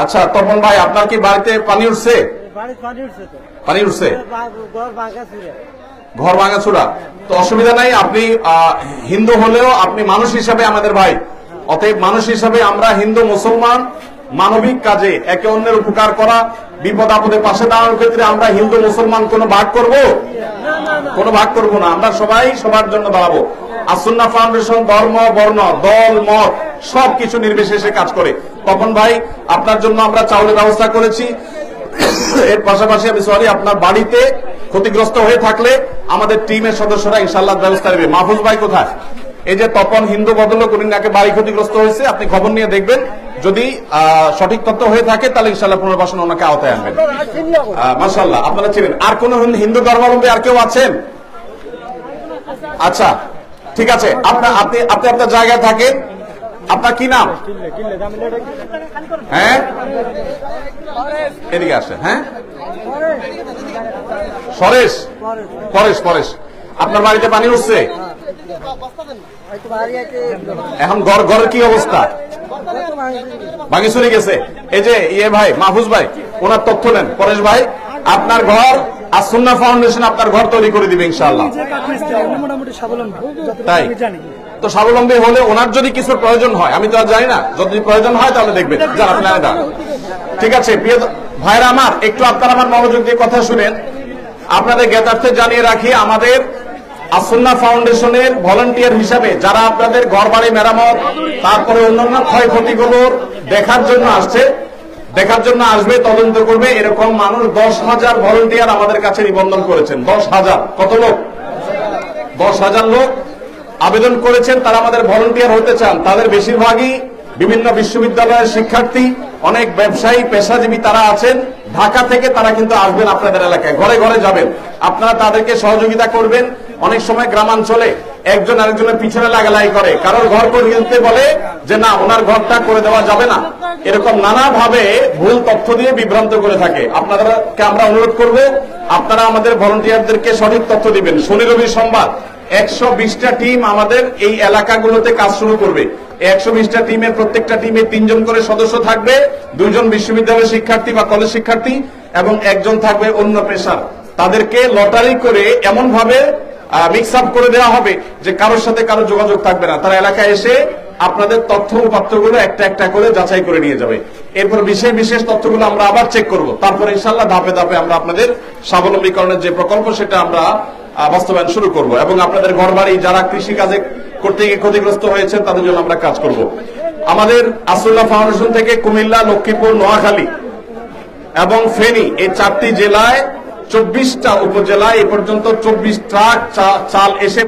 আচ্ছা তপন ভাই, আপনার কি বাড়িতে পানি উঠছে? পানি উঠছে, ঘর ভাঙাচুরা। তো অসুবিধা নাই, আপনি হিন্দু হলেও আপনি মানুষ হিসাবে আমাদের ভাই, অতএব মানুষ হিসাবে আমরা হিন্দু মুসলমান মানবিক কাজে একে অন্যের উপকার করা, বিপদ আপদে পাশে দাঁড়ানোর ক্ষেত্রে আমরা হিন্দু মুসলমান কোনো ভাগ করব? কোনো ভাগ করব না, আমরা সবাই সবার জন্য দাঁড়াবো। আসুন্নাহ ফাউন্ডেশন ধর্ম বর্ণ দল মত সবকিছু নির্বিশেষে কাজ করে। তপন ভাই, আপনার জন্য আমরা চাউলের ব্যবস্থা করেছি। এর পাশাপাশি আমি সরি, আপনার বাড়িতে ক্ষতিগ্রস্ত হয়ে থাকলে আমাদের টিমের সদস্যরা ইনশাআল্লাহ ব্যবস্থা নেবে। মাহফুজ ভাই কোথায়? এই যে তপন হিন্দু বদল করিন, নাকি বাড়ি ক্ষতিগ্রস্ত হয়েছে, আপনি খবর নিয়ে দেখবেন, যদি সঠিক তথ্য হয়ে থাকে তাহলে ইনশাআল্লাহ পুনর্বাসন ওনাকে আওতায় আনবেন। মাশাআল্লাহ, আপনারা ছিলেন। আর কোন হিন্দু ধর্মাবলম্বী আর কেউ আছেন? আচ্ছা ঠিক আছে, আপনি আপনার জায়গায় থাকেন। আপনার কি নাম? হ্যাঁ, এদিকে আসেন। হ্যাঁ, সরেশ, পরেশ, পরেশ। আপনার বাড়িতে পানি উঠছে? এখন ঘরের কি অবস্থা? ভাঙি চুরি গেছে। এই যে ভাই মাহফুজ ভাই, ওনার তথ্য নেন। পরেশ ভাই, আপনার ঘর আসুন্নাহ ফাউন্ডেশন আপনার ঘর তৈরি করে দিবে ইনশাআল্লাহ। তাই তো, স্বাবলম্বী হলে ওনার যদি কিছু প্রয়োজন হয়, আমি তো আর জানি না, যদি প্রয়োজন হয় তাহলে দেখবেন যারা প্ল্যানেটা। ঠিক আছে প্রিয় ভাইরা আমার, একটু আপনারা আমার মনোযোগ দিয়ে কথা শুনেন। আপনাদের জ্ঞাতার্থে জানিয়ে রাখি, আমাদের আসুন্নাহ ফাউন্ডেশনের ভলান্টিয়ার হিসাবে যারা আপনাদের ঘর বাড়ি মেরামত, তারপরে অন্যান্য ক্ষয়ক্ষতিগুলোর দেখার জন্য আসবে, তদন্ত করবে, এরকম মানুষ 10,000 ভলান্টিয়ার আমাদের কাছে নিবন্ধন করেছেন। 10,000, কত লোক? 10,000 লোক আবেদন করেছেন, তারা আমাদের ভলান্টিয়ার হতে চান। তাদের বেশিরভাগই বিভিন্ন বিশ্ববিদ্যালয়ের শিক্ষার্থী, অনেক ব্যবসায়ী পেশাজীবী তারা আছেন। ঢাকা থেকে তারা কিন্তু আসবেন আপনাদের এলাকায়, ঘরে ঘরে যাবেন, আপনারা তাদেরকে সহযোগিতা করবেন। অনেক সময় গ্রামাঞ্চলে একজন আরেকজনের পিছনে লাগালাই করে, কারোর ঘর করে দিতে বলে যে না ওনার ঘরটা করে দেওয়া যাবে না, এরকম নানাভাবে ভুল তথ্য দিয়ে বিভ্রান্ত করে থাকে। আপনাদেরকে আমরা অনুরোধ করব, আপনারা আমাদের ভলান্টিয়ারদেরকে সঠিক তথ্য দিবেন। শনি রবি সোমবার 120টা টিম আমাদের এই এলাকাগুলোতে কাজ শুরু করবে। 120টা টিমের প্রত্যেকটা টিমে 3 জন করে সদস্য থাকবে, 2 জন বিশ্ববিদ্যালয়ের শিক্ষার্থী বা কলেজ শিক্ষার্থী এবং 1 জন থাকবে অন্য পেশার। তাদেরকে লটারি করে এমন ভাবে মিক্স আপ করে দেওয়া হবে যে কারোর সাথে কারো যোগাযোগ থাকবে না। তারা এলাকায় এসে আপনাদের তথ্য উপাত্তগুলো একটা একটা করে যাচাই করে নিয়ে যাবে। এরপর বিশেষ বিশেষ তথ্যগুলো আমরা আবার চেক করব। তারপরে ইনশাআল্লাহ ধাপে ধাপে আমরা আপনাদের স্বাবলম্বীকরণের যে প্রকল্প সেটা আমরা বাস্তবায়ন শুরু করব এবং আপনাদের ঘরবাড়ি যারা কৃষি কাজে করতে গিয়ে ক্ষতিগ্রস্ত হয়েছেন তাদের জন্য আমরা কাজ করব। আমাদের আসুন্নাহ ফাউন্ডেশন থেকে কুমিল্লা, লক্ষ্মীপুর, নোয়াখালী এবং ফেনী এই 4টি জেলায় 24টা উপজেলায় এ পর্যন্ত 24 ট্রাক চাল এসে